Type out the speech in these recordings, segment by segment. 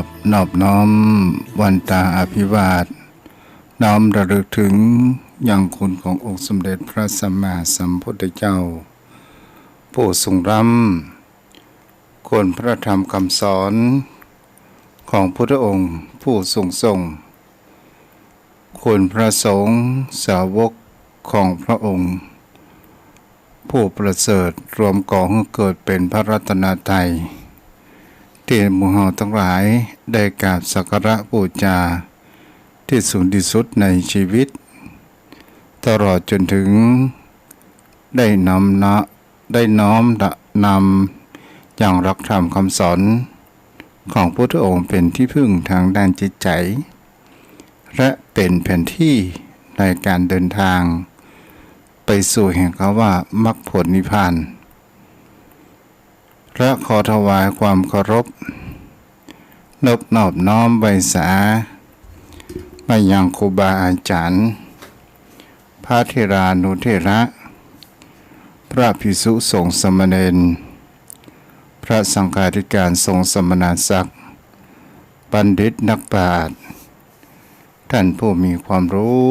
บนอบน้อมวันตาอภิวาทน้อมระลึกถึงอย่างคุณขององค์สมเด็จพระสัมมาสัมพุทธเจ้าผู้ทรงร่ำคุณพระธรรมคำสอนของพุทธองค์ผู้ทรงส่งคุณพระสงฆ์สาวกของพระองค์ผู้ประเสริฐรวมก่อให้เกิดเป็นพระรัตนตรัยที่หมู่เฮาทั้งหลายได้กราบสักการะบูชาที่สูงที่สุดในชีวิตตลอดจนถึงได้น้อมอย่างรักธรรมคำสอนของพุทธองค์เป็นที่พึ่งทางด้านจิตใจและเป็นแผนที่ในการเดินทางไปสู่แห่งคำว่ามรรคผลนิพพานและขอถวายความเคารพนอบน้อมใบสามายังครูบาอาจารย์พระเถรานุเถระพระภิกษุสงฆ์สามเณรพระสังฆาธิการสงฆ์สมณศักดิ์บัณฑิตนักปราชญ์ท่านผู้มีความรู้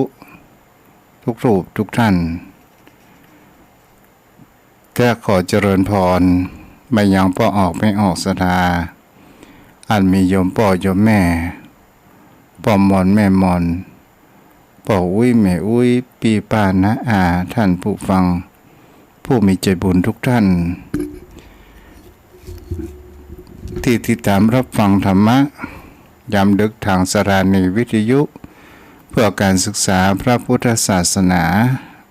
ทุกรูปทุกท่านก็ขอเจริญพรไม่ยังพ่อออกไม่ออกศรัทธาอันมีโยมพ่อโยมแม่พ่อมอนแม่มอนพ่ออุ้ยแม่อุ้ยปีป้านะอาท่านผู้ฟังผู้มีใจบุญทุกท่านที่ติดตามรับฟังธรรมะยามดึกทางสถานีวิทยุเพื่อการศึกษาพระพุทธศาสนา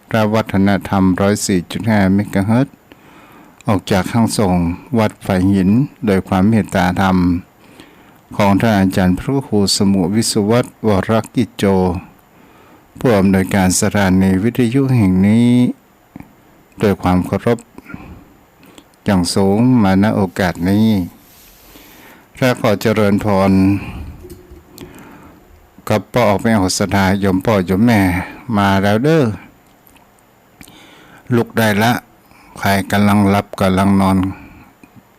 พระวัฒนธรรม 104.5 เมกะเฮิรตซ์ออกจากห้างส่งวัดไผ่หินโดยความเมตตาธรรมของท่านอาจารย์พระครูสมุวิสุวัฒน์วรกิจโจผู้อำนวยการสถานีวิทยุแห่งนี้โดยความเคารพอย่างสูงมาณโอกาสนี้และขอเจริญพรกับพ่อออกไม่ออกศรัทธาโยมพ่อโยมแม่มาแล้วเด้อลุกได้ละใครกำลังหลับกำลังนอน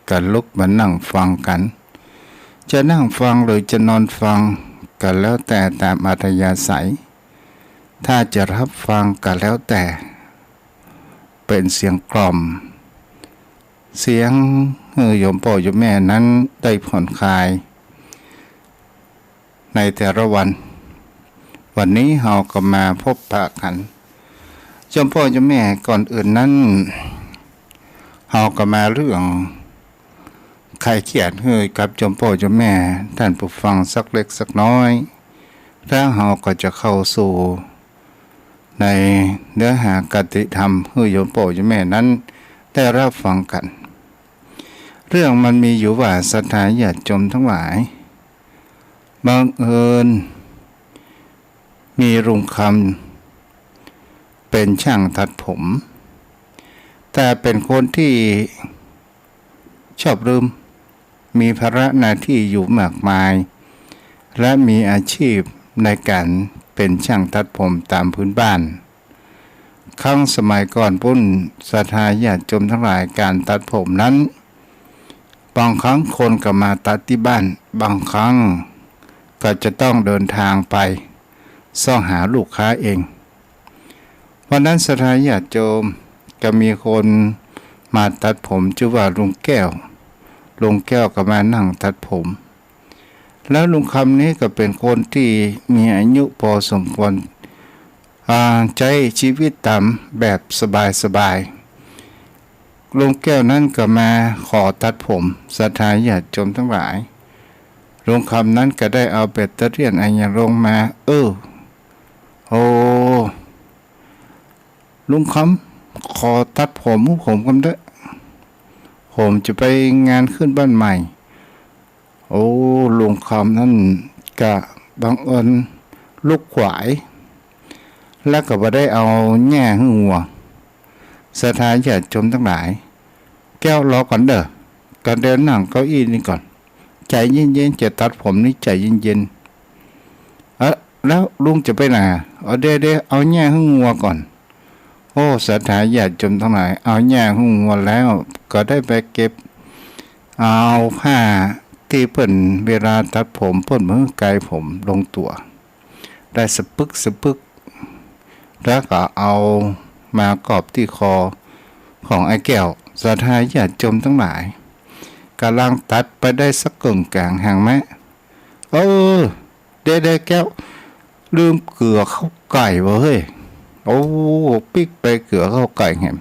กันลุกมานั่งฟังกันจะนั่งฟังหรือจะนอนฟังกันแล้วแต่ตามอัธยาศัยถ้าจะรับฟังกันแล้วแต่เป็นเสียงกล่อมเสียงโยมพ่อโยมแม่นั้นได้ผ่อนคลายในแต่ละวันนี้เราก็มาพบปะกันโยมพ่อโยมแม่ก่อนอื่นนั้นเราก็มาเรื่องใครเขียนให้กับโยมพ่อโยมแม่ท่านผู้ฟังสักเล็กสักน้อยแล้วเราก็จะเข้าสู่ในเนื้อหากติธรรมให้โยมพ่อโยมแม่นั้นได้รับฟังกันเรื่องมันมีอยู่ว่าศรัทธาญาติโยมทั้งหลายบังเอิญมีลุงคำเป็นช่างตัดผมแต่เป็นคนที่ชอบลืมมีภาระหน้าที่อยู่มากมายและมีอาชีพในการเป็นช่างตัดผมตามพื้นบ้านครั้งสมัยก่อนปุ้นศรัทธาญาติโยมทั้งหลายการตัดผมนั้นบางครั้งคนก็มาตัดที่บ้านบางครั้งก็จะต้องเดินทางไปซ่องหาลูกค้าเองวันนั้นศรัทธาญาติโยมก็มีคนมาตัดผมชื่อว่าลุงแก้วก็มานั่งตัดผมแล้วลุงคำนี้ก็เป็นคนที่มีอายุพอสมควรใช้ชีวิตตามแบบสบายลุงแก้วนั้นก็มาขอตัดผมศรัทธาญาติโยมทั้งหลายลุงคำนั้นก็ได้เอาแบตเตอรี่อันยังลงมาโอ้ลุงคำขอตัดผมกันเด้อผมจะไปงานขึ้นบ้านใหม่โอ้ลุงคำนั้นก็บังเอิญลุกขวายแล้วก็บ่ได้เอาแง่หัวศรัทธาญาติโยมทั้งหลายแก้วรอก่อนเด้อก็เดินนั่งเก้าอี้นี่ก่อนใจเย็นๆจะตัดผมนี่ใจเย็นๆแล้วลุงจะไปไหนเดี๋ยวเอาแง่หัวก่อนโอ้ศรัทธาญาติโยมทั้งหลายเอาแง่หัวแล้วก็ได้ไปเก็บเอาผ้า ที่เพิ่นเวลาตัดผมเพิ่นมือไกลผมลงตัวได้สปึกแล้วก็เอามากรอบที่คอของไอ้แก้วศรัทธาญาติโยมทั้งหลายกำลังตัดไปได้สักกึ่งกลางหางแม่เด้แก้วลืมเกลือข้าวไก่วะเฮ้ยปิ๊กไปเกลือข้าวไก่แหม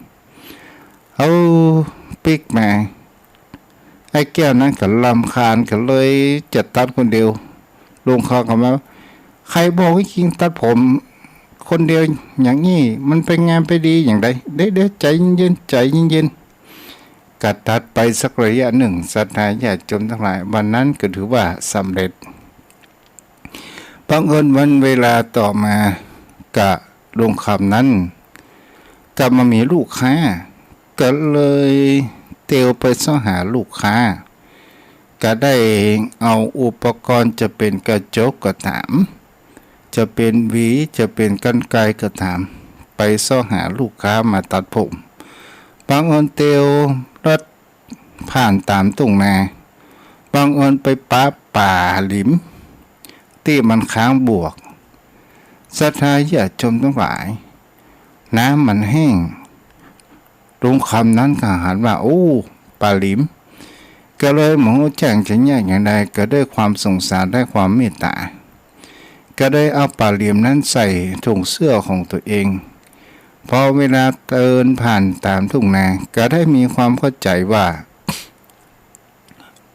ปิ๊กมาไอ้แก้วนั้นก็รำคาญก็เลยจะตัดคนเดียวลุงเขาก็มาใครบอกให้คิงตัดผมคนเดียวอย่างนี้มันเป็นงานไปดีอย่างไรเดี๋ยวใจเย็นกัดตัดไปสักระยะหนึ่งศรัทธาญาติโยมทั้งหลายวันนั้นก็ถือว่าสำเร็จบังเอิญวันเวลาต่อมากะลุงคำนั้นก็มามีลูกค้าก็เลยเตียวไปซ่อหาลูกค้าก็ได้เอาอุปกรณ์จะเป็นกระจกก็ถามจะเป็นหวีจะเป็นกรรไกรก็ถามไปซ่อหาลูกค้ามาตัดผมบางคนเตียวรถผ่านตามทุ่งนาบางคนไปป่าหลิมที่มันค้างบวกศรัทธาญาติโยมทั้งหลายน้ำมันแห้งลุงคำนั้นก็หันว่าป่าหลิมก็เลยหมอแจ้งจะแยกอย่างใดก็ได้ความสงสารได้ความเมตตาก็ได้เอาป่าหลิมนั้นใส่ถุงเสื้อของตัวเองพอเวลาเดินผ่านตามทุ่งนาก็ได้มีความเข้าใจว่า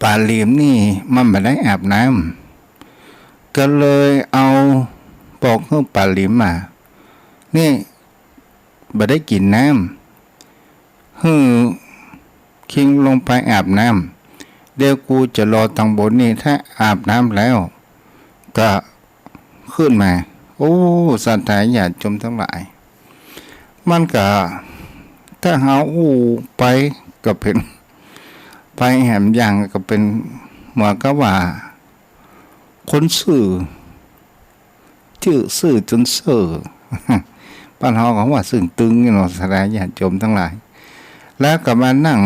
ป่าหลิมนี่มันไม่ได้อาบน้ำก็เลยเอาบอกให้ป่าหลิมมานี่ไม่ได้กินน้ำคิงลงไปอาบน้ำเดี๋ยวกูจะรอทางบนนี่ถ้าอาบน้ำแล้วก็ขึ้นมาศรัทธาญาติโยมทั้งหลายมันก็ถ้าหาไปก็เป็นไปแหมอย่างก็เป็นเหมือนกับว่าคนซื่อจนซื่อบ้านเฮาของว่าซึ่งตึงนี่เนาะศรัทธาญาติโยมทั้งหลายแล้วก็มานั่ง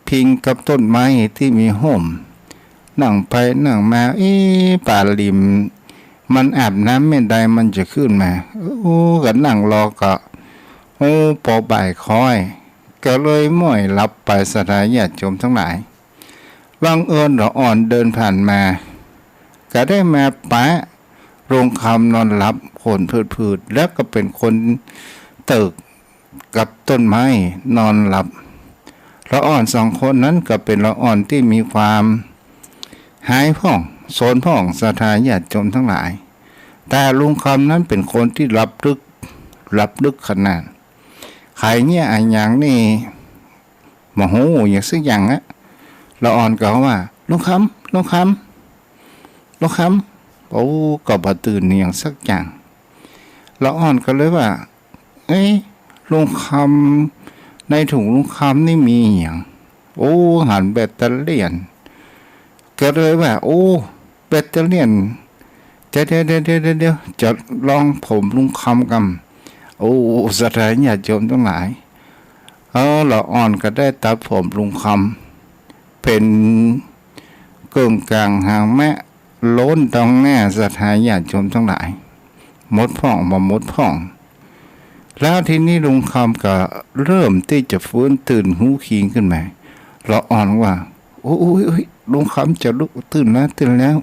พิงกับต้นไม้ที่มีห่มนั่งไปนั่งมาป่าลิมมันอาบน้ำไม่ได้มันจะขึ้นมาก็นั่งรอก็พอบ่ายคอยก็เลยม่อยหลับไปศรัทธาญาติโยมทั้งหลายบังเอิญเราอ่อนเดินผ่านมาก็ได้มาปะโรงคำนอนหลับคนพืดแล้วก็เป็นคนตึกกับต้นไม้นอนหลับละอ่อนสองคนนั้นก็เป็นละอ่อนที่มีความหายพ่องโสนพ่องศรัทธาญาติโยมทั้งหลายแต่ลุงคำนั้นเป็นคนที่รับลึกขนาดใครเนี่ยอันอย่างนี่โมโหอย่างสักอย่างละอ่อนก็ว่าลุงคำก็บ่ตื่นอย่างสักอย่างละอ่อนก็เลยว่าลุงคำในถุงลุงคำนี่มีอย่างหันแบตเตอรี่ยนก็เลยว่าแบตเตอรี่ยนเดี๋ยวจะลองผมลุงคำกันศรัทธาญาติโยมทั้งหลายละอ่อนก็ได้ตัดผมลุงคำเป็นเกิงกลางหางแม่โล้นตรงหน้าศรัทธาญาติโยมทั้งหลายมดพ่องแล้วทีนี้ลุงคำก็เริ่มที่จะฟื้นตื่นหูคิงขึ้นมาละอ่อนว่าลุงคำจะลุกตื่นแล้ว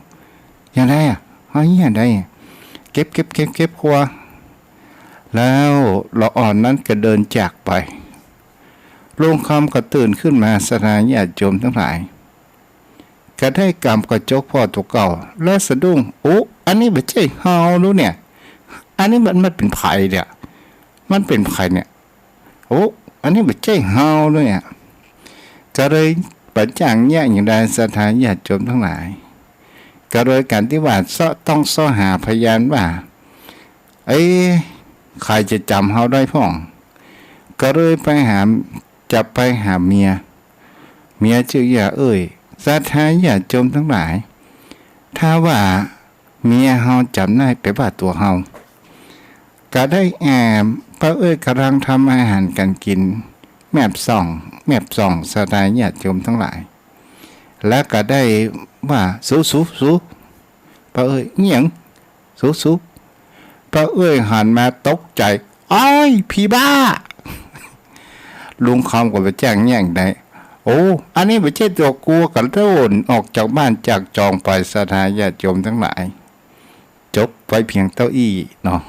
อย่างไรอย่างไรเก็บครัวแล้วละอ่อนนั้นก็เดินจากไปลุงคำก็ตื่นขึ้นมาศรัทธาญาติโยมทั้งหลายก็ได้กำกระจกพ่อตัวเก่าแล้วสะดุ้งอันนี้ไม่ใช่เฮารู้เนี่ยอันนี้มันเป็นไผ่เนี่ยมันเป็นไผ่เนี่ยอันนี้ไม่ใช่เฮาด้วยเนี่ยก็เลยปัจจังเนี่ยอย่างใดศรัทธาญาติโยมทั้งหลายก็โดยการที่ว่าต้องซ้อหาพยานว่าใครจะจำเฮาได้พ่องก็เลยไปหาเมียชื่อยาศรัทธาญาติโยมทั้งหลายถ้าว่าเมียเฮาจำได้ไปว่าตัวเฮาก็ได้แอบป้ากำลังทำอาหารกันกินแมบส่องศรัทธาญาติโยมทั้งหลาย แล้วก็ได้ว่าสู้ป้าเอ้ยเงียงสู้ป้าเอ้ยหันมาตกใจอ้อยพี่บ้าลุงคำก็ไปแจ้งแย่งได้โอ้อันนี้ไม่ใช่ตัวกลัวกันโดนออกจากบ้านจากจองไปสถานญาติโยมทั้งหลายจบไว้เพียงเต้าอี้เนาะ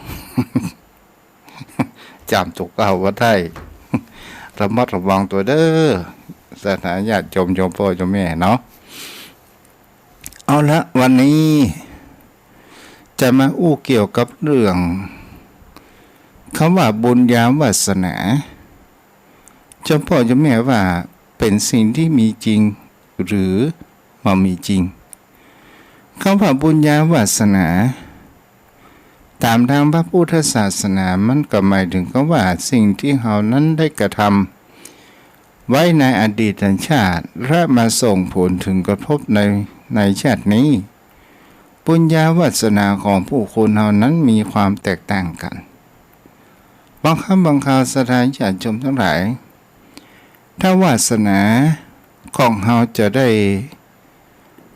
จำตุกเอาว่าได้ระมัดระวังตัวเด้อสถานญาติโยมพ่อโยมแม่เนาะเอาละวันนี้จะมาอู้เกี่ยวกับเรื่องคำว่าบุญญาวาสนาเจ้าพ่อเจ้าแม่ว่าเป็นสิ่งที่มีจริงหรือไม่มีจริงคำว่าบุญญาวาสนาตามทางพระพุทธศาสนามันก็หมายถึงคำว่าสิ่งที่เรานั้นได้กระทำไว้ในอดีตชาติและมาส่งผลถึงกระทบในชาตินี้บุญญาวาสนาของผู้คนเรานั้นมีความแตกต่างกันบางครั้งบางคราวสถานญาติโยมทั้งหลายถ้าวาสนาของเราจะได้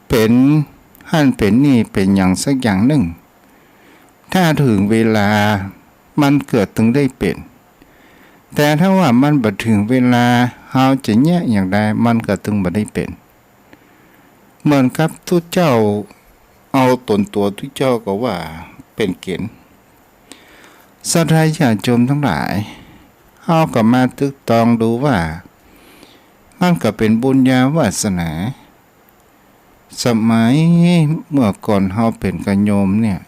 เป็นหั่นเป็นนี่เป็นอย่างสักอย่างหนึ่งถ้าถึงเวลามันเกิดถึงได้เป็นแต่ถ้าว่ามันบ่ถึงเวลาเราจะแยกอย่างใดมันก็ถึงบ่ได้เป็นเหมือนกับทุกเจ้าเอาตนตัวทุกเจ้าก็ว่าเป็นเกณฑ์สถานญาติโยมทั้งหลายเราก็มาตึกตองดูว่ามันก็เป็นบุญญาวาสนาสมัยเมื่อก่อนเราเป็นกโยมเนี่ย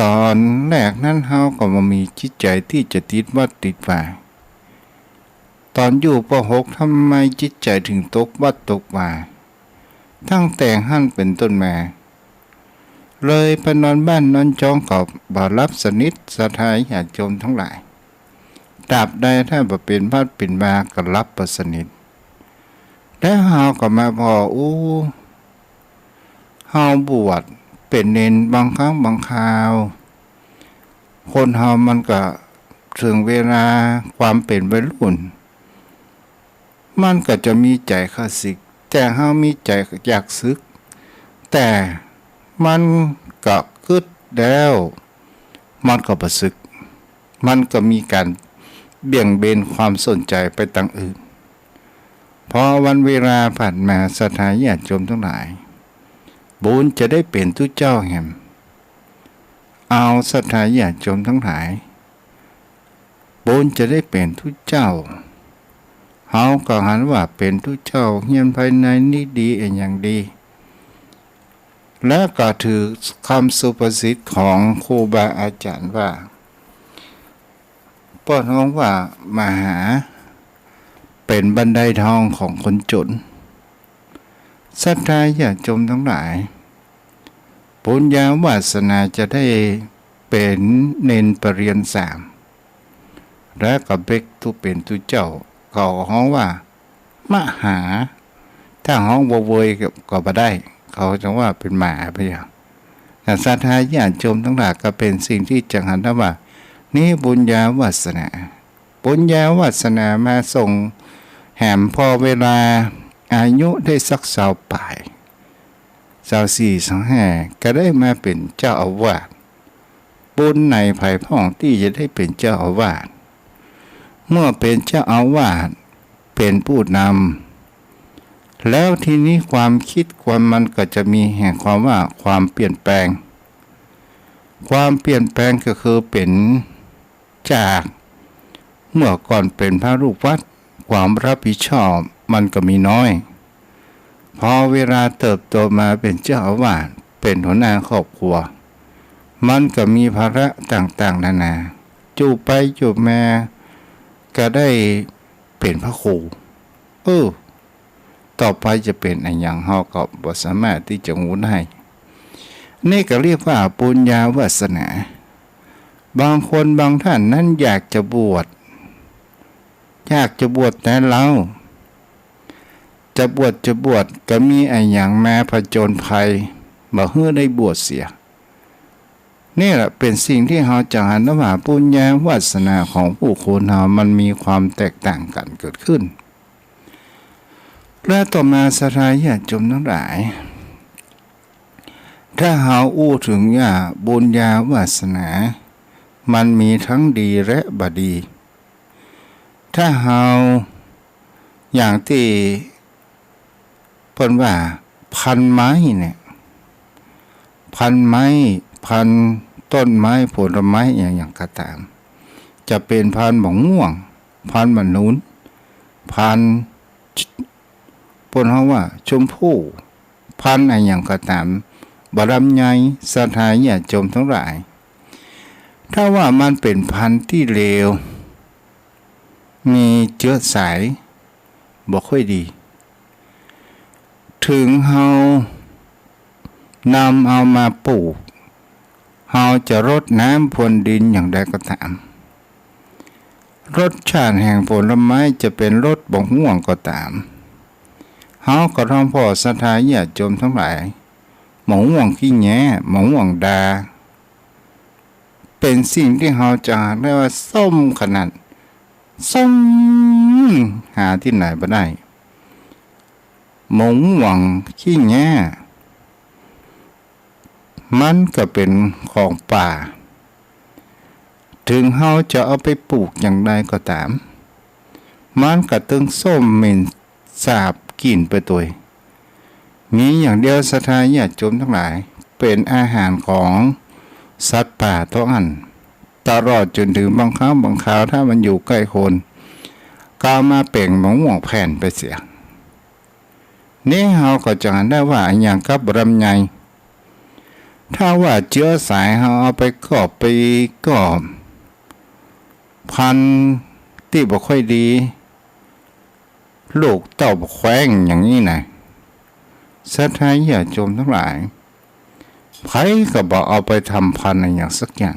ตอนแรกนั้นเราก็มามีจิตใจที่จะติดวัดติดว่าตอนอยู่ป .6 ทำไมจิตใจถึงตกวัดตกว่าทั้งแต่งหั่นเป็นต้นมาเลยไปนอนบ้านนอนจองกับบ่รับสนิทสถานญาติโยมทั้งหลายตราบใดถ้าบ่เป็นวัดเป็นวาก็รับบ่สนิทแล้วเฮาก็มาพอเฮาบวชเป็นเณรบางครั้งบางคราวคนเฮามันก็ถึงเวลาความเป็นวัยรุ่นมันก็จะมีใจข้าศึกแต่เฮามีใจอยากศึกแต่มันก็กึดแล้วมันก็บ่ศึกมันก็มีการเบี่ยงเบนความสนใจไปทางอื่นพอวันเวลาผ่านมาสถานญาติโยมทั้งหลายบุญจะได้เป็นทุกเจ้าแห่งเอาสถานญาติโยมทั้งหลายบุญจะได้เป็นทุกเจ้าเฮาก็หันว่าเป็นทุกเจ้าเฮียนภายในนี้ดีอย่างดีและก็ถือคำสุภาษิตของครูบาอาจารย์ว่าป้อนน้องว่ามหาเป็นบันไดทองของคนจนศรัทธาญาติโยมทั้งหลายบุญญาวาสนาจะได้เป็นเณรปรริญญา3และก็เบกทุเป็นทุเจ้าเขาห้องว่ามหาถ้าห้องบ่เวยก็บ่ได้เขาจะว่าเป็นหมาไปอย่างแต่ศรัทธาญาติโยมทั้งหลายก็เป็นสิ่งที่จังหันว่านี่บุญญาวาสนาบุญญาวาสนามาส่งแหมพอเวลาอายุได้สัก20 ปลาย24 25ก็ได้มาเป็นเจ้าอาวาสบุญในภายพ่องที่จะได้เป็นเจ้าอาวาสเมื่อเป็นเจ้าอาวาสเป็นผู้นำแล้วทีนี้ความคิดความมันก็จะมีแห่งความว่าความเปลี่ยนแปลงก็คือเป็นจากเมื่อก่อนเป็นพระลูกวัดความรับผิดชอบมันก็มีน้อยพอเวลาเติบโตมาเป็นเจ้าอาวาสเป็นหัวหน้าครอบครัวมันก็มีภาระต่างๆนานาจูไปจูมาก็ได้เป็นพระครูต่อไปจะเป็นอะไรอย่างเฮาก็บ่สามารถที่จะรู้ได้นี่ก็เรียกว่าปุญญาวาสนาบางคนบางท่านนั้นอยากจะบวชแต่เราจะบวชก็มีอะไรอย่างมาผจญภัยบ่ฮื้อได้บวชเสียนี่แหละเป็นสิ่งที่เราจะหันว่าปุญญาวาสนาของผู้คนเรามันมีความแตกต่างกันเกิดขึ้น และต่อมาสทายาติโยมทั้งหลายถ้าเฮาอู้ถึงว่าบุญญาวาสนามันมีทั้งดีและบดี ถ้าเฮาอย่างที่เพิ่นว่าพันไม้เนี่ยพันไม้พันต้นไม้ผลไม้อย่างก็ตามจะเป็นพันหมองม่วงพันมะนุนพันเพิ่นเฮาว่าชมพู่พันอย่างก็ตามบารมีใหญ่ศรัทธาญาติโยมทั้งหลายถ้าว่ามันเป็นพันที่เลวมีเชื้อสายบ่ค่อยดีถึงเฮานำเอามาปลูกเฮาจะรดน้ำพรวนดินอย่างใดก็ตามรสชาติแห่งผลไม้จะเป็นรสบ่ม่วงก็ตามเฮาก็ต้องพอศรัทธาญาติโยมทั้งหลายหมองม่วงขี้แย้หมองม่วงดาเป็นสิ่งที่เฮาจะเรียกว่าส้มขนาดส้มหาที่ไหนบ่ได้หมองม่วงขี้แย้มันก็เป็นของป่าถึงเฮาจะเอาไปปลูกอย่างใดก็ตามมันก็ตึงส้มเหม็นสาบกลิ่นไปตัวมีอย่างเดียวศรัทธาญาติโยมทั้งหลายเป็นอาหารของสัตว์ป่าทุกอันตลอดจนถึงบางครั้งบางคราวถ้ามันอยู่ใกล้คนก็มาเป่งหมองม่วงแผ่นไปเสียนี่เฮาก็จะได้ว่าอย่างกับบรมไยถ้าว่าเชื้อสายเฮาเอาไปกอบไปกอบพันที่บ่ค่อยดีลูกเต้าแขวงอย่างนี้นะศรัทธาญาติโยมทั้งหลายไผก็บ่เอาไปทำพันอะไรอย่างสักอย่าง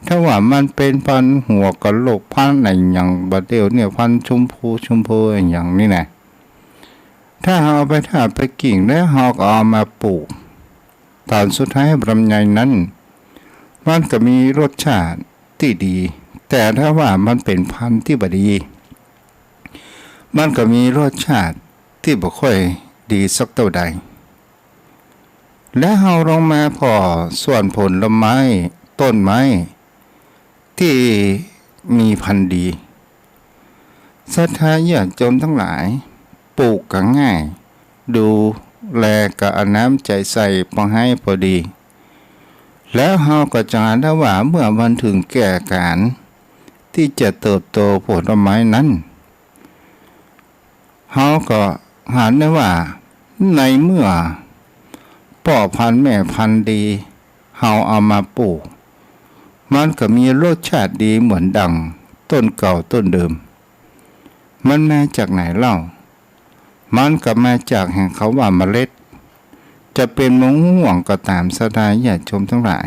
ถ้าว่ามันเป็นพันหัวกะโหลกพันอะไรอย่างบัดเดียวเนี่ยพันชมพูอย่างนี้นะถ้าเอาไปถ้าไปกิ่งแล้วเฮาก็เอามาปลูกตอนสุดท้ายลำไยนั้นมันก็มีรสชาติที่ดีแต่ถ้าว่ามันเป็นพันธุ์ที่บ่ดีมันก็มีรสชาติที่บ่ค่อยดีสักเท่าใดและเฮาลงมาพอส่วนผลไม้ต้นไม้ที่มีพันธุ์ดีศรัทธาญาติโยมทั้งหลายปลูกก็ง่ายดูแลก็เอาน้ำใจใส่พอให้พอดีแล้วเฮาก็จะได้ว่าเมื่อมันถึงแก่การที่จะเติบโตผลไม้นั้นเฮาก็หาได้ว่าในเมื่อพ่อพันธุ์แม่พันธุ์ดีเฮาเอามาปลูกมันก็มีรสชาติดีเหมือนดังต้นเก่าต้นเดิมมันมาจากไหนเล่ามันก็มาจากแห่งเขาว่าเมล็ดจะเป็นมะม่วงก็ตามศรัทธาญาติโยมทั้งหลาย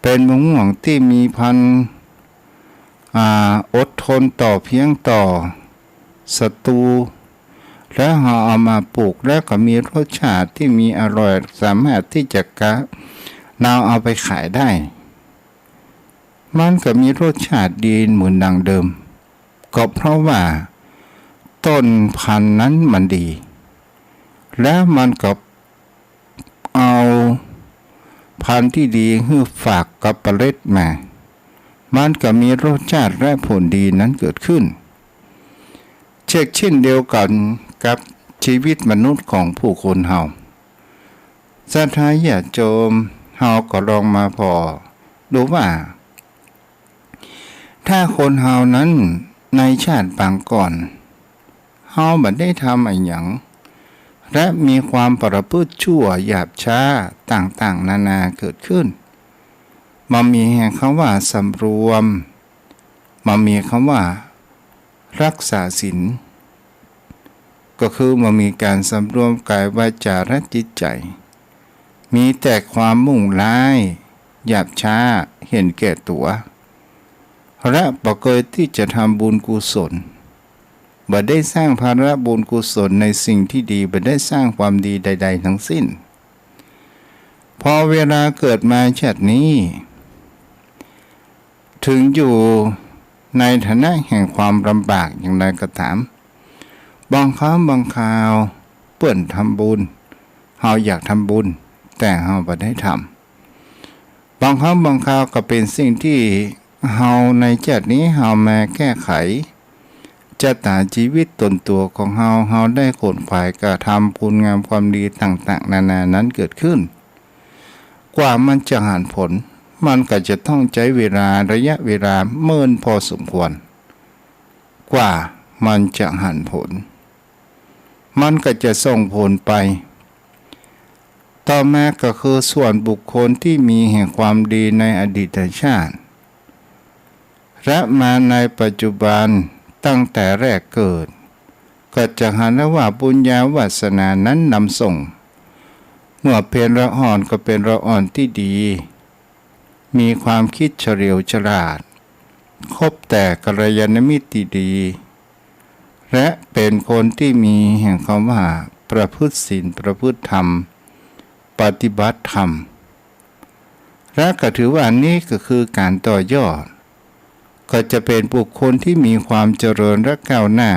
เป็นมะม่วงที่มีพันธุ์อดทนต่อเพียงต่อศัตรูแล้วเอามาปลูกแล้วก็มีรสชาติที่มีอร่อยสามารถที่จะเอาไปขายได้มันก็มีรสชาติดีเหมือนดังเดิมก็เพราะว่าต้นพันธุ์นั้นมันดีแล้วมันก็เอาพันธุ์ที่ดีให้ฝากกับเมล็ดมามันก็มีรสชาติและผลดีนั้นเกิดขึ้นเช่นเดียวกันกับชีวิตมนุษย์ของผู้คนเฮาศรัทธาญาติโยมเฮาก็ลองมาพอดูว่าถ้าคนเฮานั้นในชาติปางก่อนเฮาบ่ได้ทำอะไรหยังและมีความประพฤติชั่วหยาบช้าต่างๆนานาเกิดขึ้นมันมีแห่งคำว่าสำรวมมันมีคำว่ารักษาศีลก็คือมันมีการสำรวมกายวาจาและจิตใจมีแต่ความมุ่งร้ายหยาบช้าเห็นแก่ตัวและประเกิดที่จะทำบุญกุศลบ่ได้สร้างภาระบุญกุศลในสิ่งที่ดีบ่ได้สร้างความดีใดๆทั้งสิ้นพอเวลาเกิดมาชาตินี้ถึงอยู่ในฐานะแห่งความลำบากอย่างไรก็ตาม บางครั้งบางคราวเปิ้นทำบุญเฮาอยากทำบุญแต่เฮาบ่ได้ทำบางครั้งบางคราวก็เป็นสิ่งที่เฮาในชาตินี้เฮามาแก้ไขชะตาชีวิตตนตัวของเฮาได้ขนขวายกระทำคุณงามความดีต่างๆนานานั้นเกิดขึ้นกว่ามันจะหันผลมันก็จะต้องใช้เวลาระยะเวลาเนิ่นพอสมควรกว่ามันจะหันผลมันก็จะส่งผลไปต่อมาก็คือส่วนบุคคลที่มีแห่งความดีในอดีตชาติและมาในปัจจุบันตั้งแต่แรกเกิดก็จะหันว่าบุญญาวาสนานั้นนำส่งเมื่อเป็นละอ่อนก็เป็นละอ่อนที่ดีมีความคิดเฉลียวฉลาดคบแต่กัลยาณมิตรที่ดีและเป็นคนที่มีแห่งคำว่าประพฤติศีลประพฤติธรรมปฏิบัติธรรมและก็ถือว่านี่ก็คือการต่อยอดก็จะเป็นบุคคลที่มีความเจริญและก้าวหน้า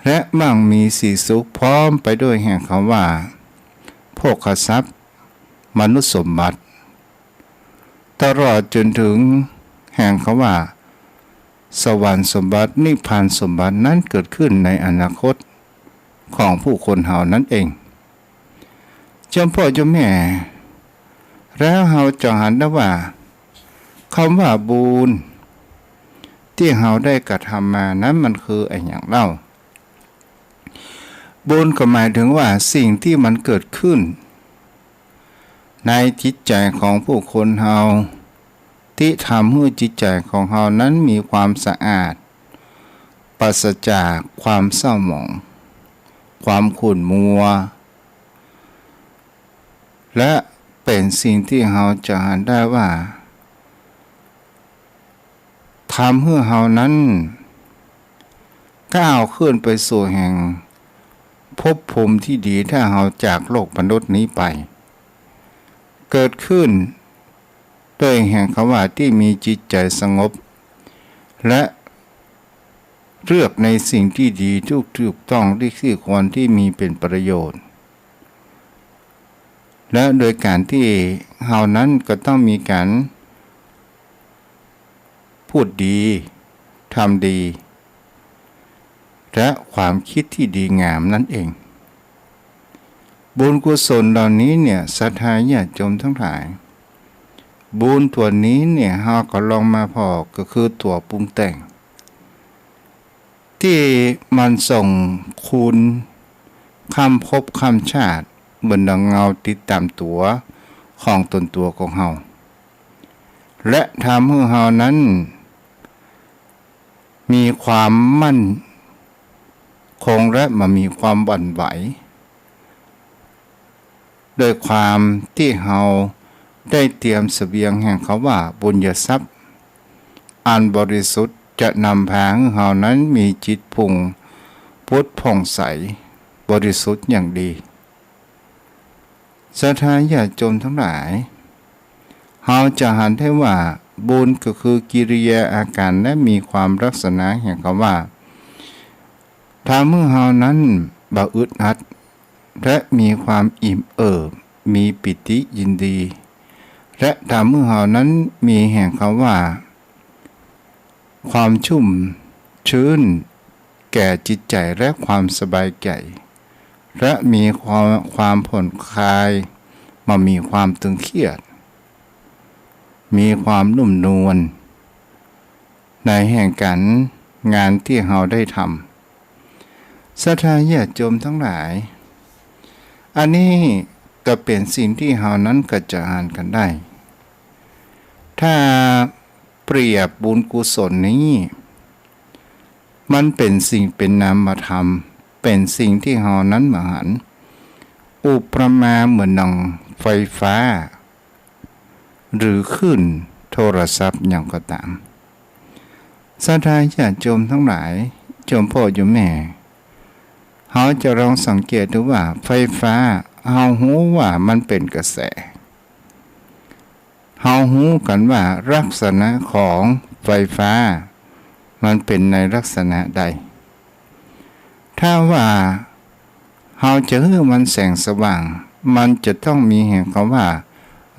และมั่งมีสีสุขพร้อมไปด้วยแห่งคำว่าโภคทรัพย์มนุษย์สมบัติตลอดจนถึงแห่งคำว่าสวรรค์สมบัตินิพพานสมบัตินั้นเกิดขึ้นในอนาคตของผู้คนเฮานั้นเองเจ้าพ่อเจ้าแม่แล้วเฮาจะหันได้ว่าคำว่าบุญที่เฮาได้กระทำมานั้นมันคือไอ้อย่างเล่าบุญก็หมายถึงว่าสิ่งที่มันเกิดขึ้นในจิตใจของผู้คนเฮาที่ทำให้จิตใจของเฮานั้นมีความสะอาดปราศจากความเศร้าหมองความขุ่นมัวและเป็นสิ่งที่เฮาจะหันได้ว่าทำให้เฮานั้นก้าวขึ้นไปสู่แห่งภพภูมิที่ดีถ้าเฮาจากโลกมนุษย์นี้ไปเกิดขึ้นด้วยแห่งคำว่าที่มีจิตใจสงบและเลือกในสิ่งที่ดีถูกต้องที่ควรที่มีเป็นประโยชน์และโดยการที่เฮานั้นก็ต้องมีการพูดดีทำดีและความคิดที่ดีงามนั่นเองบุญกุศลเหล่านี้เนี่ยศรัทธาญาติโยมทั้งหลายบุญตัวนี้เนี่ยเฮาก็ลองมาพอก็คือตัวปรุงแต่งที่มันส่งคุณคำพบคำชาติเหมือนดังเงาติดตามตัวของตนตัวของเฮาและทำให้เฮานั้นมีความมั่นคงและมีความหวั่นไหวโดยความที่เฮาได้เตรียมเสบียงแห่งเขาว่าบุญญทรัพย์อันบริสุทธิ์จะนำพาให้เฮานั้นมีจิตพุ่งพุทธผ่องใสบริสุทธิ์อย่างดีศรัทธาญาติโยมทั้งหลายเฮาจะหันได้ว่าบุญก็คือกิริยาอาการและมีความลักษณะแห่งคำว่าถ้าเมื่อเฮานั้นบ่อึดอัดและมีความอิ่มเอิบมีปิติยินดีและถ้าเมื่อเฮานั้นมีแห่งคำว่าความชุ่มชื้นแก่จิตใจและความสบายใจและมีความผ่อนคลายมีความตึงเครียดมีความนุ่มนวลในแห่งการงานที่เฮาได้ทำศรัทธาญาติโยมทั้งหลายอันนี้ก็เป็นสิ่งที่เฮานั้นกระจายกันได้ถ้าเปรียบบุญกุศลนี้มันเป็นสิ่งเป็นนามธรรมเป็นสิ่งที่เฮานั้นมหันต์อุปมาเหมือนดังไฟฟ้าหรือขึ้นโทรศัพท์อย่างก็ตามศรัทธาญาติโยมทั้งหลายโยมพ่อโยมแม่เฮาจะลองสังเกตดูว่าไฟฟ้าเฮารู้ว่ามันเป็นกระแสเฮารู้กันว่าลักษณะของไฟฟ้ามันเป็นในลักษณะใด ถ้าว่าเฮาจะให้มันแสงสว่างมันจะต้องมีแห่งคำว่า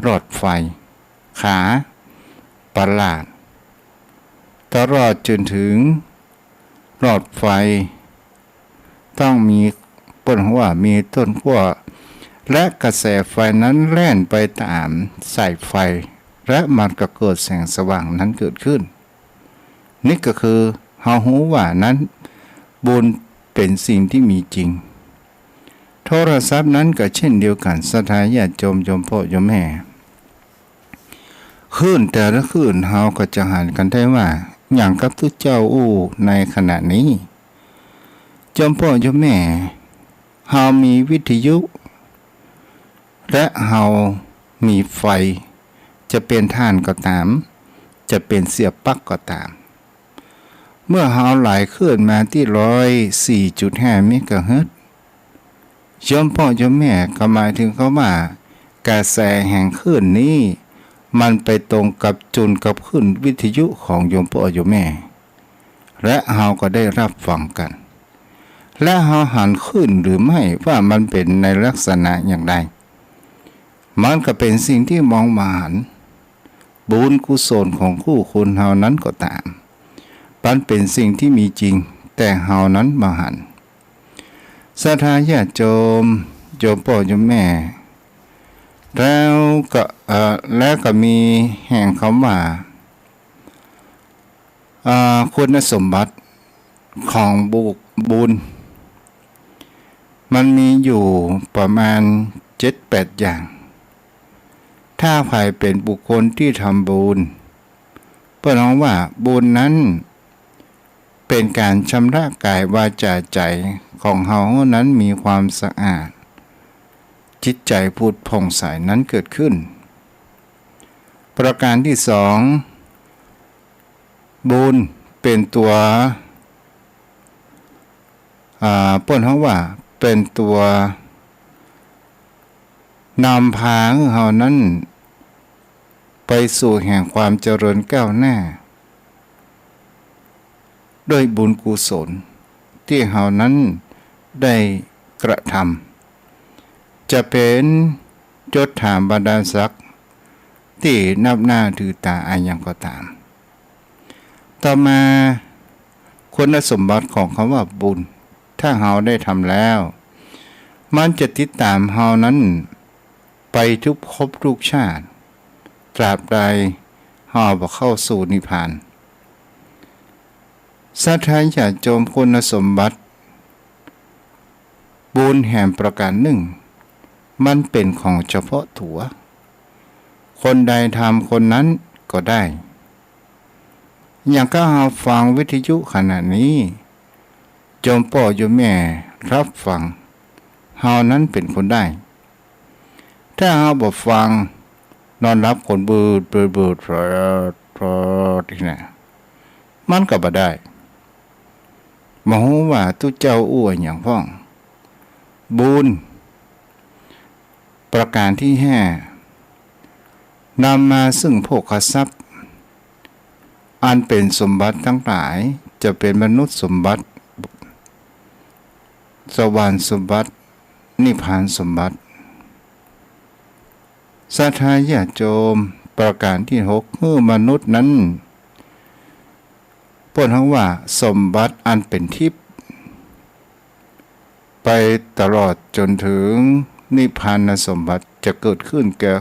หลอดไฟขาประหลาดตลอดจนถึงหลอดไฟต้องมีต้นหัวมีต้นขั้วและกระแสไฟนั้นแล่นไปตามสายไฟและมันก็เกิดแสงสว่างนั้นเกิดขึ้นนี่ก็คือเฮารู้ว่านั้นบุญเป็นสิ่งที่มีจริงโทรศัพท์นั้นก็เช่นเดียวกันศรัทธาญาติโยมโยมพ่อโยมแม่คลื่นแต่ละคลื่นเฮาก็จะหันกันได้ว่าอย่างกับทุกเจ้าในขณะนี้โยมพ่อโยมแม่เฮามีวิทยุและเฮามีไฟจะเป็นถ่านก็ตามจะเป็นเสียบปลั๊กก็ตามเมื่อเฮาไหลขึ้นมาที่104.5 เมกะเฮิรตซ์โยมพ่อโยมแม่ก็หมายถึงเขาว่ากระแสแห่งคลื่นนี้มันไปตรงกับจุลกับคลื่นวิทยุของโยมพ่อโยมแม่และเฮาก็ได้รับฟังกันและเฮาหันขึ้นหรือไม่ว่ามันเป็นในลักษณะอย่างใดมันก็เป็นสิ่งที่มองมาหันบุญกุศลของคู่คุณเฮานั้นก็ตามมันเป็นสิ่งที่มีจริงแต่เฮานั้นมาหันศรัทธาญาติโยมโยมพ่อโยมแม่แล้วก็มีแห่งคำว่าคุณสมบัติของบุญมันมีอยู่ประมาณ 7-8 อย่างถ้าใครเป็นบุคคลที่ทำบุญเพื่อน้องว่าบุญนั้นเป็นการชำระกายวาจาใจของเฮานั้นมีความสะอาดจิตใจพูดผ่องใสนั้นเกิดขึ้นประการที่สองบุญเป็นตัวเปิ้นเขาว่าเป็นตัวนำพาเฮานั้นไปสู่แห่งความเจริญก้าวหน้าด้วยบุญกุศลที่เฮานั้นได้กระทำจะเป็นยศถาบรรดาศักดิ์ที่นับหน้าถือตาอายังก็ตามต่อมาคุณสมบัติของคำว่าบุญถ้าเฮาได้ทำแล้วมันจะติดตามเฮานั้นไปทุกภพทุกชาติตราบใดเฮาบ่เข้าสู่นิพพานศรัทธาญาติโยมคุณสมบัติบุญแห่งประการหนึ่งมันเป็นของเฉพาะตัวคนใดทำคนนั้นก็ได้อย่างก็เฮาฟังวิทยุขณะนี้โยมพ่อโยมแม่รับฟังเฮานั้นเป็นคนได้ถ้าเฮาบ่ฟังนอนรับคนบืดที่น่ะมันก็บ่ได้บ่ฮู้ว่าตุเจ้าอ้วนหยังพ้องบุญประการที่5นำมาซึ่งโภคทรัพย์อันเป็นสมบัติทั้งหลายจะเป็นมนุษย์สมบัติสวรรค์สมบัตินิพพานสมบัติศรัทธาญาติโยมประการที่6เมื่อมนุษย์นั้นเพิ่นว่าสมบัติอันเป็นทิพย์ไปตลอดจนถึงนิพพานสมบัติจะเกิดขึ้นแก่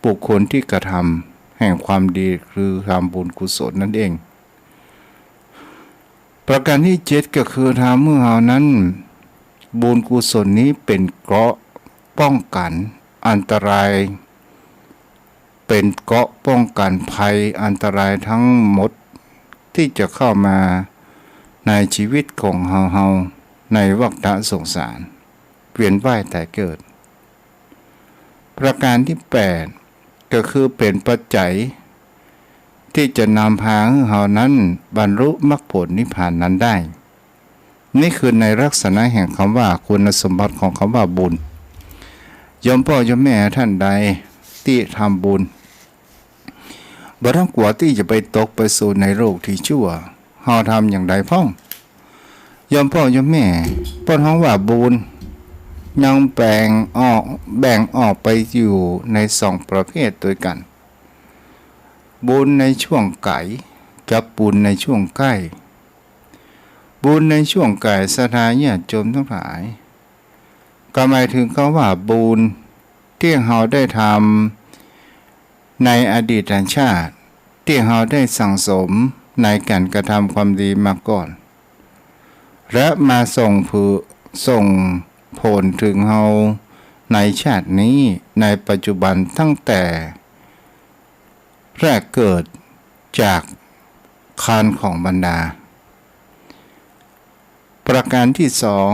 บุคคลที่กระทำแห่งความดีคือทำบุญกุศลนั่นเองประการที่7ก็คือทำเมื่อเฮานั้นบุญกุศลนี้เป็นเกราะป้องกันอันตรายเป็นเกราะป้องกันภัยอันตรายทั้งหมดที่จะเข้ามาในชีวิตของเฮาในวัฏสงสารเวียนว่ายแต่เกิดประการที่8ก็คือเป็นปัจจัยที่จะนำพาให้เฮานั้นบรรลุมรรคผลนิพพานนั้นได้นี่คือในลักษณะแห่งคำว่าคุณสมบัติของคำว่าบุญโยมพ่อโยมแม่ท่านใดที่ทำบุญบ่ต้องกลัวที่จะไปตกไปสู่ในโลกที่ชั่วเฮาทำอย่างใดพ้อง ยอมพ่อยอมแม่เปิ้นฮ้องว่าบุญยังแบ่งออกไปอยู่ในสองประเภทด้วยกันบุญในช่วงไก่กับบุญในช่วงใกล้บุญในช่วงไก่สถานญาติโยมทั้งหลายก็หมายถึงเขาว่าบุญที่เราได้ทำในอดีตชาติที่เราได้สั่งสมในการกระทำความดีมาก่อนและมาส่งผลถึงเราในชาตินี้ในปัจจุบันตั้งแต่แรกเกิดจากครรภ์ของบรรดาประการที่สอง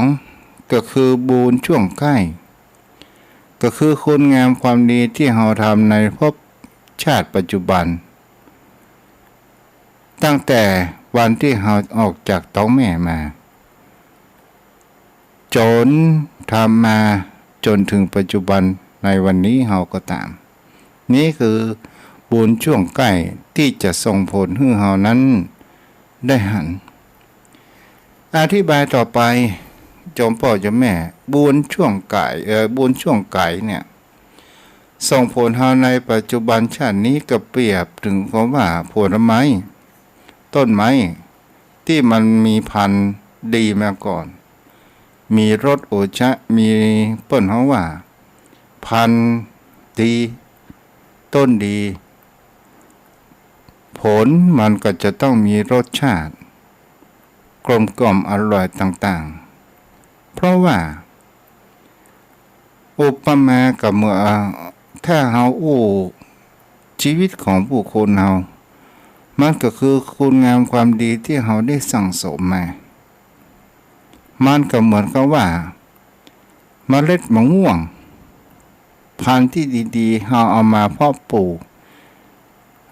ก็คือบุญช่วงใกล้ก็คือคุณงามความดีที่เราทำในภพชาติปัจจุบันตั้งแต่วันที่เราออกจากท้องแม่มาจนทำมาจนถึงปัจจุบันในวันนี้เราก็ตามนี่คือบุญช่วงใกล้ที่จะส่งผลให้เรานั้นได้หันอธิบายต่อไปโยมพ่อโยมแม่บุญช่วงไก่บุญช่วงไก่เนี่ยส่งผลเราในปัจจุบันชาตินี้ก็เปรียบถึงคำว่าผลไม้ต้นไม้ที่มันมีพันธุ์ดีมาก่อนมีรสโอชะมีเปิ้นเขาว่าพันธุ์ดีต้นดีผลมันก็จะต้องมีรสชาติกลมกล่อมอร่อยต่างๆเพราะว่าอุปมากับเมื่อถ้าเราชีวิตของบุคคลเรามันก็คือคุณงามความดีที่เราได้สั่งสมมามันก็เหมือนกับว่าเมล็ดมะม่วงพันธุ์ที่ดีๆเราเอามาเพาะปลูก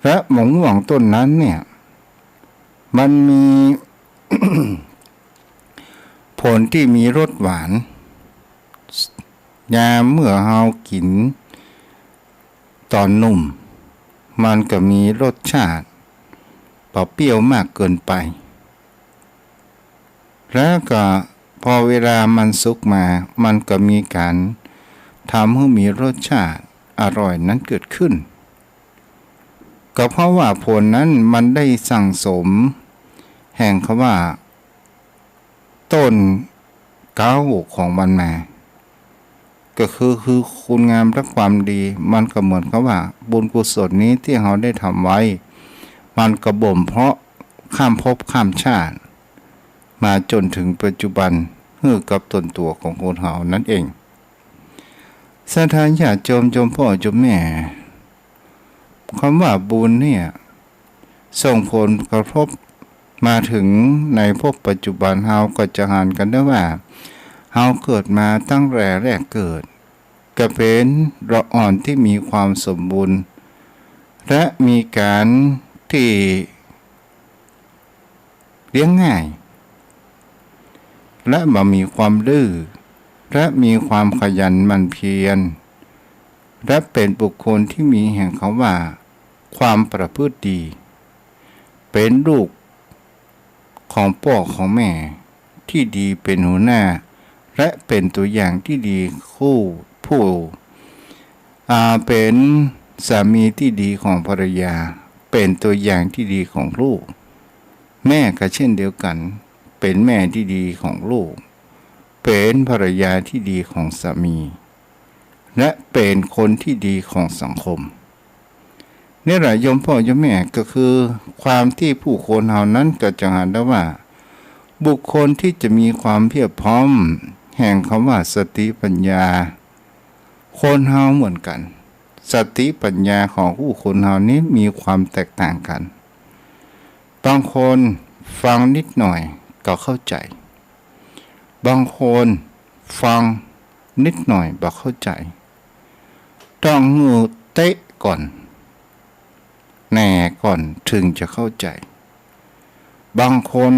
และมะม่วงต้นนั้นเนี่ยมันมี ผลที่มีรสหวานยามเมื่อเรากินตอนนุ่มมันก็มีรสชาติเปรี้ยวมากเกินไปแล้วก็พอเวลามันสุกมามันก็มีการทำให้มีรสชาติอร่อยนั้นเกิดขึ้นก็เพราะว่าผลนั้นมันได้สั่งสมแห่งคำว่าต้นเก้าของมันมาก็คือคุณงามและความดีมันก็เหมือนกับว่าบุญกุศลนี้ที่เราได้ทำไว้มันกระบ่มเพราะข้ามภพข้ามชาติมาจนถึงปัจจุบันกับตนตัวของคนเรานั่นเองสถานญาติโยมพ่อโยมแม่คำว่าบุญเนี่ยส่งผลกระทบมาถึงในภพปัจจุบันเราก็จะหันกันได้ว่าเราเกิดมาตั้งแต่แรกเกิดก็เป็นเราอ่อนที่มีความสมบูรณ์และมีการที่เลี้ยงง่ายและมีความดื้อและมีความขยันหมั่นเพียรและเป็นบุคคลที่มีแห่งเขาว่าความประพฤติดีเป็นลูกของพ่อของแม่ที่ดีเป็นหัวหน้าและเป็นตัวอย่างที่ดีคู่ผู้เป็นสามีที่ดีของภรรยาเป็นตัวอย่างที่ดีของลูกแม่ก็เช่นเดียวกันเป็นแม่ที่ดีของลูกเป็นภรรยาที่ดีของสามีและเป็นคนที่ดีของสังคมนี่แหละโยมพ่อโยมแม่ก็คือความที่ผู้คนเหล่านั้นก็จะเห็นได้ว่าบุคคลที่จะมีความเพียรพร้อมแห่งคำว่าสติปัญญาคนเฮาเหมือนกันสติปัญญาของผู้คนเฮานี้มีความแตกต่างกันบางคนฟังนิดหน่อยก็เข้าใจบางคนฟังนิดหน่อยบ่เข้าใจต้องงูเตะก่อนแหน่ก่อนถึงจะเข้าใจบางคน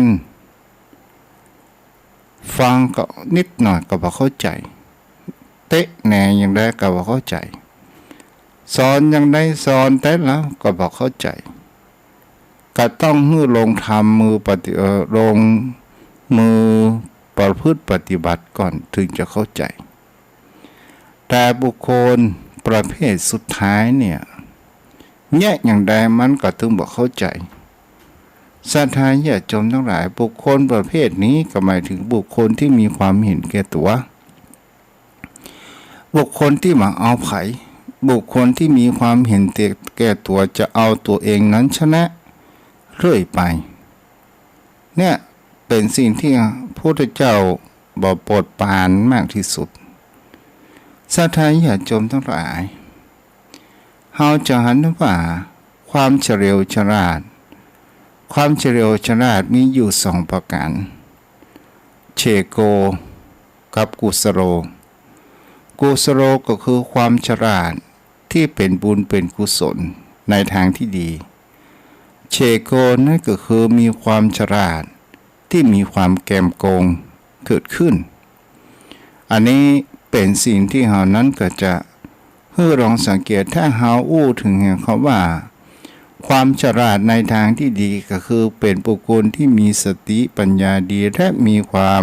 ฟังก็นิดหน่อยก็บ่เข้าใจเตะแหน่อย่างใดก็บ่เข้าใจสอนอย่างใดสอนแต่แล้วก็บ่เข้าใจก็ต้องลงทำมือปฏิลง มือประพฤติปฏิบัติก่อนถึงจะเข้าใจแต่บุคคลประเภทสุดท้ายเนี่ยแยกอย่างใดมันก็ถึงบอกเข้าใจศรัทธาญาติโยมทั้งหลายบุคคลประเภทนี้ก็หมายถึงบุคคลที่มีความเห็นแก่ตัวบุคคลที่มาเอาไผบุคคลที่มีความเห็นแก่ตัวจะเอาตัวเองนั้นชนะเรื่อยไปเนี่ยเป็นสิ่งที่พระพุทธเจ้าบอกโปรดปรานมากที่สุดศรัทธาญาติโยมทั้งหลายเฮาจะหันว่าความเฉลียวฉลาดความเฉลียวฉลาดมีอยู่สองประการเชโกกับกุสโลกุสโลก็คือความฉลาดที่เป็นบุญเป็นกุศลในทางที่ดีเชโกนั่นก็คือมีความฉลาดที่มีความแกมโกงเกิดขึ้นอันนี้เป็นสิ่งที่เฮานั้นก็จะให้ลองสังเกตถ้าเฮาอู้ถึงคำว่าความฉลาดในทางที่ดีก็คือเป็นบุคคลที่มีสติปัญญาดีและมีความ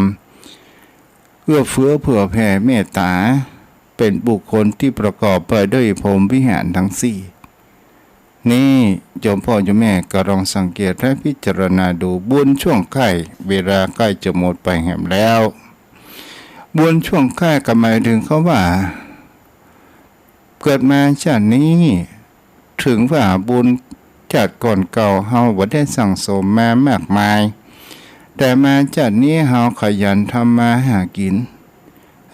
เอื้อเฟื้อเผื่อแผ่เมตตาเป็นบุคคลที่ประกอบไปด้วยพรหมวิหารทั้งสี่นี่โยมพ่อโยมแม่ก็ลองสังเกตและพิจารณาดูบุญช่วงใกล้เวลาใกล้จะหมดไปแห่งแล้วบุญช่วงใกล้ก็หมายถึงเขาว่าเกิดมาชาตินี้ถึงว่าบุญชาติก่อนเก่าเฮาบ่ได้สั่งสมมามากมายแต่มาชาตินี้เฮาขยันทำมาหากิน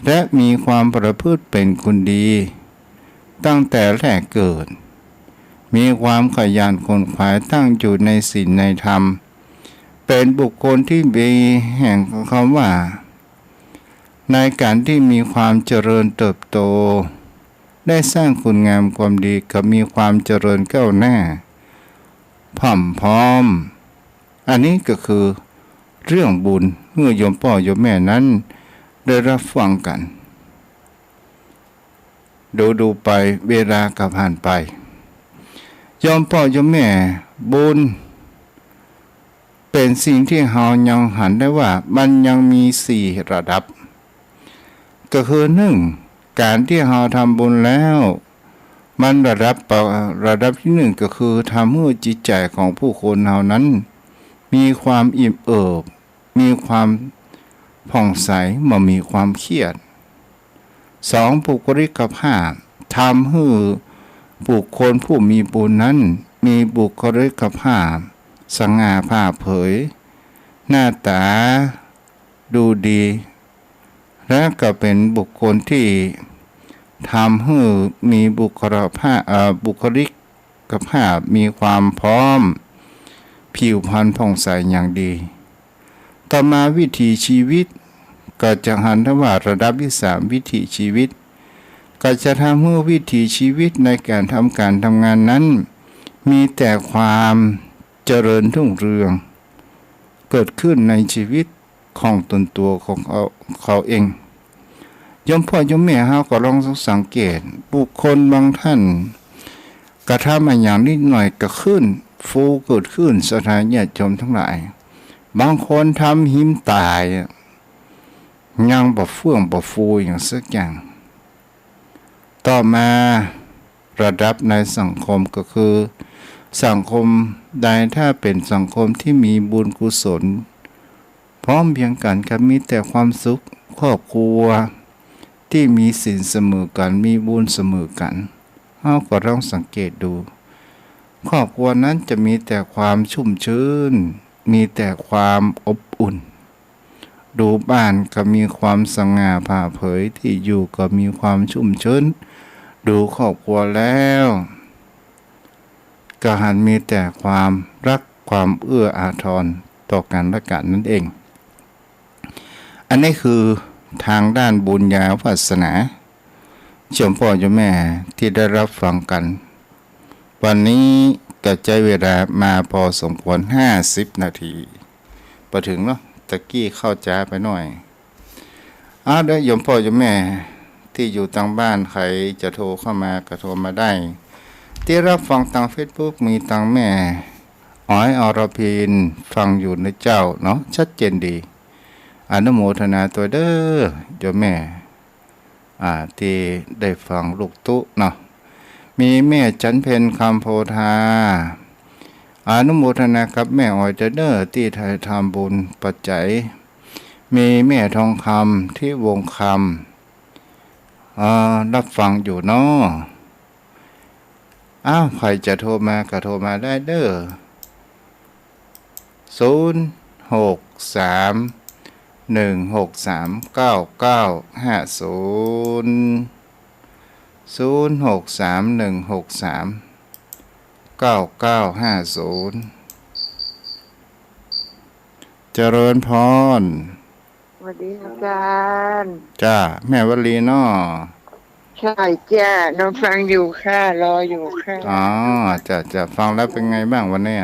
และมีความประพฤติเป็นคนดีตั้งแต่แรกเกิดมีความขยันขนขวายตั้งอยู่ในศีลในธรรมเป็นบุคคลที่มีแห่งคำว่าในการที่มีความเจริญเติบโตได้สร้างคุณงามความดีกับมีความเจริญก้าวหน้าพร้อมอันนี้ก็คือเรื่องบุญเมื่อโยมพ่อโยมแม่นั้นได้รับฟังกันดูไปเวลาก็ผ่านไปโยมพ่อโยมแม่บุญเป็นสิ่งที่เรายังหันได้ว่ามันยังมีสี่ระดับก็คือหนึ่งการที่เราทำบุญแล้วมันระดับที่หนึ่งก็คือทำให้จิตใจของผู้คนเหล่านั้นมีความอิ่มเอิบมีความผ่องใสไม่มีความเครียดสองบุคลิกภาพทำให้บุคคลผู้มีบุญนั้นมีบุคลิกภาพสง่าผ่าเผยหน้าตาดูดีและก็เป็นบุคคลที่ทำให้มีบุคลิกภาพมีความพร้อมผิวพรรณผ่องใสอย่างดีต่อมาวิถีชีวิตก็จะหันว่าระดับที่สามวิถีชีวิตก็จะทำให้วิถีชีวิตในการทำงานนั้นมีแต่ความเจริญรุ่งเรืองเกิดขึ้นในชีวิตของตนตัวของเขาเองโยมพ่อโยมแม่เฮาก็ลองสังเกตบุคคลบางท่านกระทำมาอย่างนิดหน่อยก็ขึ้นฟูเกิดขึ้นศรัทธาญาติโยมทั้งหลายบางคนทำหิมตายยังบ่เฟื่องบ่ฟูอย่างสักอย่างต่อมาระดับในสังคมก็คือสังคมใดถ้าเป็นสังคมที่มีบุญกุศลพร้อมเพียงกันก็มีแต่ความสุขครอบครัวที่มีศีลเสมอกันมีบุญเสมอกันเราก็ลองสังเกตดูครอบครัวนั้นจะมีแต่ความชุ่มชื้นมีแต่ความอบอุ่นดูบ้านก็มีความสง่าผ่าเผยที่อยู่ก็มีความชุ่มชื้นดูครอบครัวแล้วก็หันมีแต่ความรักความเอื้ออาทรต่อกันและกันนั่นเองอันนี้คือทางด้านบุญญาศาสนาโยมพ่อโยมแม่ที่ได้รับฟังกันวันนี้ก็ใช้เวลามาพอสมควร50 นาทีพอถึงเนาะตะกี้เข้าจ้าไปหน่อยเดี๋ยวโยมพ่อโยมแม่ที่อยู่ทางบ้านใครจะโทรเข้ามาก็โทรมาได้ที่รับฟังทาง Facebook มีทางแม่อ้อยอรพินฟังอยู่นะเจ้าเนาะชัดเจนดี อนุโมทนาตัวเด้อโยมแม่ที่ได้ฟังลูกตุเนาะมีแม่จันเพ็ญคำโพธาอนุโมทนากับแม่ออยเด้อที่ไทยทำบุญปัจจัยมีแม่ทองคำที่วงคำรับฟังอยู่เนาะใครจะโทรมาก็โทรมาได้เด้อ0631639950เจริญพรสวัสดีอาจารย์จ้าแม่วลีเนาะใช่จ้าน้องฟังอยู่ค่ะรออยู่ค่ะจะฟังแล้วเป็นไงบ้างวันนี้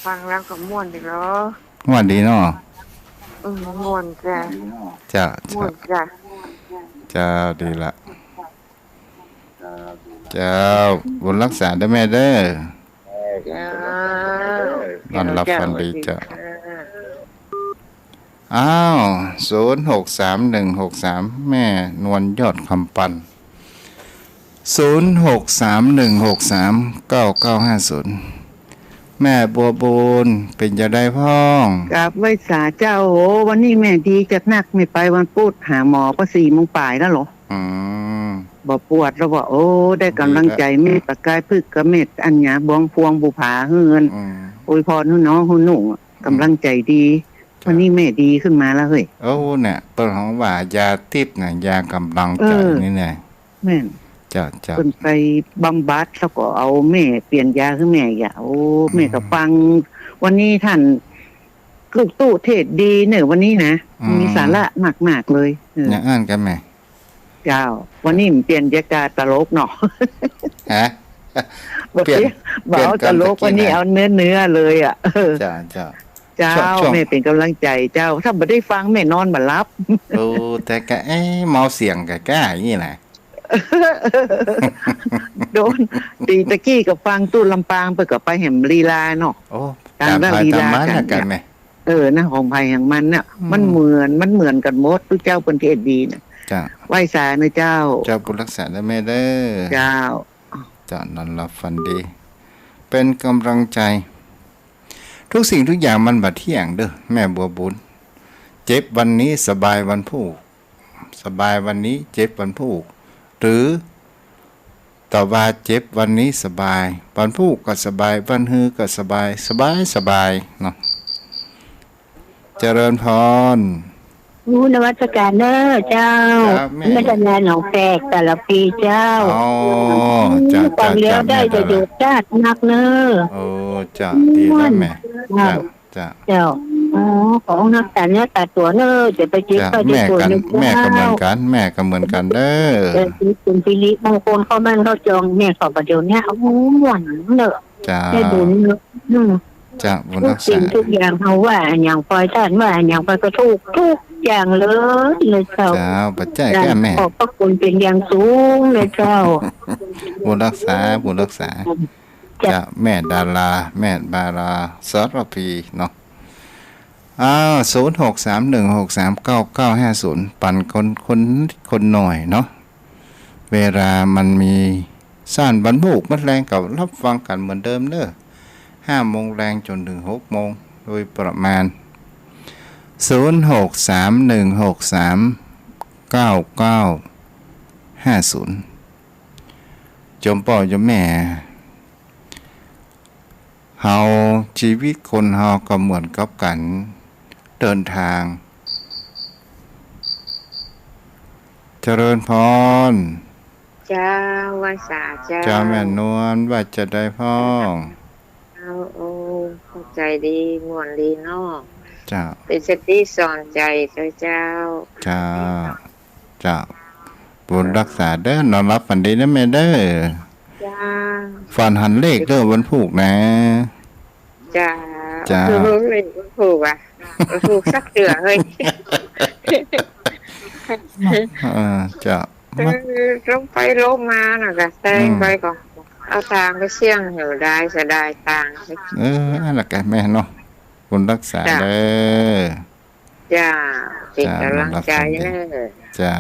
ฟังแล้วก็ม่วนดีเหรอม่วนดีเนาะม่วนจ้าม่วนจ้าดีละเจ้าบุญรักษาได้แม่เด้อจ้านอนรับฝันดีจ้า063163แม่นวลยอดคำปัน0631639950แม่บัวบูนเป็นจะได้พ้องกับไว้สาเจ้าโหวันนี้แม่ดีจัดนักไม่ไปวันพุธหาหมอก็4 โมงป่ายแล้วเหรอบ่ปวดแล้วว่าโอ้ได้กำลังใจเมตตากายพึกกะเม็ดอัญญาบวงพวงบุภาเฮือนอวยพรน้องหนุ่งกำลังใจดีวันนี้แม่ดีขึ้นมาแล้วเฮ้ยเนี่ยเปิ้นของว่ายาทิพย์น่ะยากำลังใจนี่แหละแม่นจ้ะเพิ่นไปบำบัดแล้วก็เอาแม่เปลี่ยนยาคือแม่อย่าแม่ก็ฟังวันนี้ท่านลูกตู้เทศดีเนี่ยวันนี้นะมีสาระมากๆเลยอย่างอ่านกันแม่เจ้าวันนี้เปลี่ยนบรรยากาศตลกเนาะฮะเปลี่ยนเอาตลกวันนี้เอาเนื้อเลยอ่ะจ้าเจ้าแม่เป็นกำลังใจเจ้าถ้าบ่ได้ฟังแม่นอนบ่หลับแต่ก็เมาเสียงก็กล้าอย่างนี้แหละโดนตีตะกี้กับฟังตู้ลำปางไปก็ไปแห่มลีลาเนาะตามลีลากันแม่นะของภัยแห่งมันเนี่ยมันเหมือนกันหมดทุกเจ้าเป็นเทศดีนะจ้าไหว้สานะเจ้าบุญรักษาได้แม่เด้อเจ้าจะนอนหลับฝันดีเป็นกำลังใจทุกสิ่งทุกอย่างมันบัดเที่ยงเด้อแม่บัวบุญเจ็บวันนี้สบายวันผู้สบายวันนี้เจ็บวันผู้หรือต่อว่าเจ็บวันนี้สบายวันผู้ก็สบายวันฮือก็สบายเนาะเจริญพรนวัตการเนอเจ้าไม่ได้งานหนองแฝกแต่ละปีเจ้าฟังเลี้ยวได้จะหยุดชาตินักเนอจ้าดีแล้วแม่เจ้าของนักแต่เนี้ยแต่ตัวเนอจะไปจิ้มก็จะตัวนึงแม่ก็เหมือนกันเด้อคุณพิริบางคนเขาบ้านเขาจองแม่ขอประเดี๋ยวเนี้ยหวานเนอได้บุญเนอะจ้าบุญรักษาทุกอย่างเขาว่าอย่างปล่อยท่านว่าอย่างไปก็ทุกอย่างเลยเจ้าปัจจัยแก่แม่ขอบพระคุณเป็นอย่างสูงเลยเจ้าบุญรักษาจ้าแม่ดาราแม่บาราสรพีเนาะ0631639950ปั่นคนหน่อยเนาะเวลามันมีซ่านบรรบุกมัดแรงกับรับฟังกันเหมือนเดิมเด้อ5 โมงแรงจนถึง6 โมงโดยประมาณ0631639950จมป่อจมแม่เฮาชีวิตคนเฮาก็เหมือนกับกันเดินทางเจริญพรเจ้าวาสาเจ้าแม่นวลว่าจะได้พ้องเข้าใจดีม่วนดีเนาะจ้าเป็นสติสอนใจเจ้าบุญรักษาเด้อนอนรับฝันดีนะแม่เด้อจ้าฝันหันเลขเด้อวันผูกนะจ้าเลยวันผูกผูกสักเดือเฮ้ยจ้าลงไปลงมาน่ะกะแซงไปก่อนเอาทางไปเสี่ยงอยู่ได้จะได้ทางนั่นแหละแกแม่เนาะ บุญรักษาเด้อ จ้าเป็นกำลังใจเด้อ เจ้า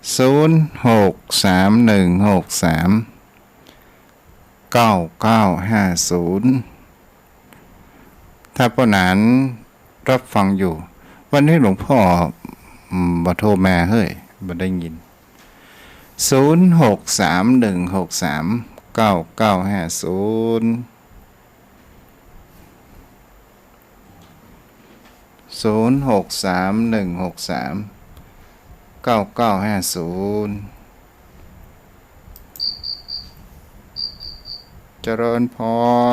0631639950ถ้าพ่อหนานรับฟังอยู่ วันนี้หลวงพ่อบ่โทรมาเฮ้ยบ่ได้ยิน0631639950 0631639950เจริญพ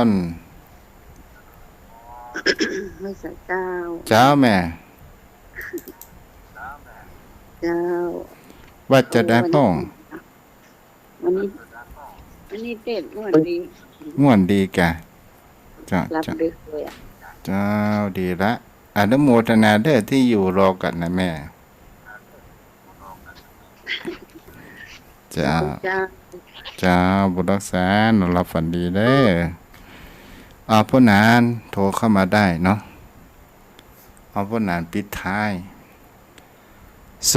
ร ไม่ใส่เจ้า เจ้าแม่ เจ้า ว่าจะได้พ้อง วันนี้เด็ดม่วนดี ม่วนดีแกจ้า รับ จ้า ดึกเลยอ่ะ เจ้าดีละอนุโมทนาเด้อที่อยู่รอกันนะแม่จ้า เจ้า จ้าบุญรักษานอนหลับฝันดีเด้อพ่อนานโทรเข้ามาได้เนาะพ่อนานปิดท้าย0631639950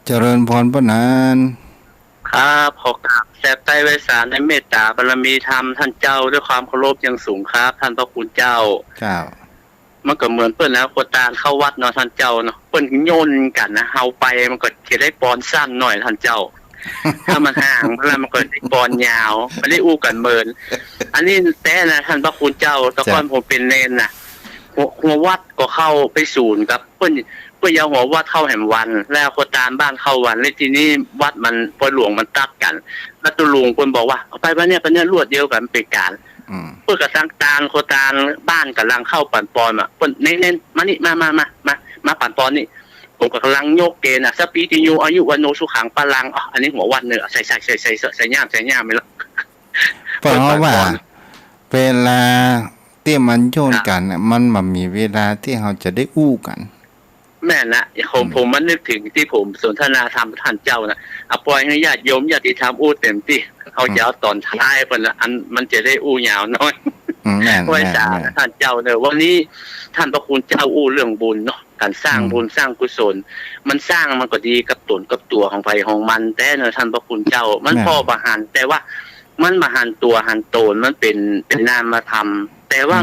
เจริญพรพ่อนาน ครับขอกราบแสบใต้ไวสารในเมตตาบารมีธรรมท่านเจ้าด้วยความเคารพอย่างสูงครับท่านพระคุณเจ้า เจ้า มันก็เหมือนเปิ้นนะโคตานเข้าวัดเนาะท่านเจ้าเนาะเปิ้นโยนกันนะเฮาไปมันก็จะได้ปอนสั้นหน่อยท่านเจ้า ถ้ามันห่างเพราะมันก็ได้ปอนยาวไม่ได้อู้กันเมินอันนี้แต่นะท่านพระคุณเจ้าตะก้อนผมเป็นเนนนะหัววัดก็เข้าไปศูนย์กับเปิ้นยาวหัววัดเข้าแห่งวัน แล้วโคตานบ้านเข้าวันแล้วทีนี้วัดมันปอยหลวงมันตัดกันแล้วตุลุงคนบอกว่าเอาไปวันเนี้ยรวดเดียวกันเป็นการเพื่อกระสังตาลโคตานบ้านกำลังเข้าปั่นปอนอ่ะเปิ้นเน้นมานี่มาปั่นปอนนี่ผมกำลังโยกเกณฑ์สปีติยูอายุวันโนสุขังปะลังอันนี้หัววัดเนื้อใส่ย่ามไปแล้วเพราะว่าเวลาที่มันโยนกันมันมามีเวลาที่เราจะได้อู้กันแม่นะผมมันนึกถึงที่ผมสนทนาธรรมท่านเจ้านะปล่อยให้ญาติโยมญาติธรรมอู้เต็มที่เขาจะเอาตอนท้ายเป็นอันมันจะได้อู้ยาวน้อยไว้จ่าท่านเจ้าเนี่ยวันนี้ท่านพระคุณเจ้าอู้เรื่องบุญเนาะการสร้างบุญสร้างกุศลมันสร้างมันก็ดีกับตนกับตัวของไฟของมันแต่เนอะท่านพระคุณเจ้ามันพอประหารแต่ว่ามันมาหันตัวหันตนมันเป็นนามธรรมแต่ว่า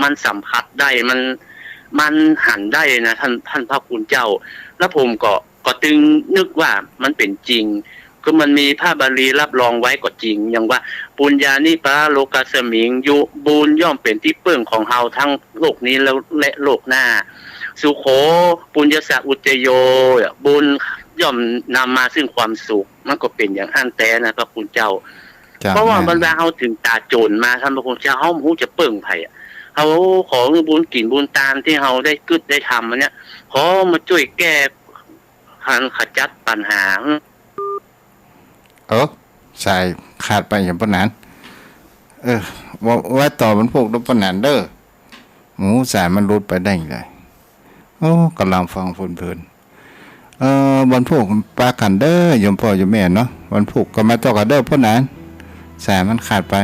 มันสัมผัสได้มันหันได้นะท่านพระคุณเจ้าแล้วผมก็ตึงนึกว่ามันเป็นจริงก็มันมีพระบาลีรับรองไว้ก็จริงอย่างว่าปุญญานิปะโลกัสสมิงยุบุญย่อมเป็นที่เปื้องของเฮาทั้งโลกนี้แล้วและโลกหน้าสุโขปุญญสะอุจโยบุญย่อมนำมาซึ่งความสุขมันก็เป็นอย่างอันแต่นะพระคุณเจ้าเพราะว่าบรรดาเฮาถึงตาโจรมาท่านพระคุณเจ้าเฮาฮู้จะเปื้องไผเขาขอบุญกินบุญตามที่เราได้กึศได้ทำอันเนี้ยขอมาช่วยแก้ขจัดปัญหาใช่ขาดไปอย่างปนนั้นว่าต่อมันพวกรบปนนั้นเด้อหมูสายมันรุดไปได้เลยกำลังฟังเพลินวันพวกปลากันเด้อยมพ่อยมแม่เนาะวันพวกก็มาต่อกันเด้อปนนั้นสายมันขาดไป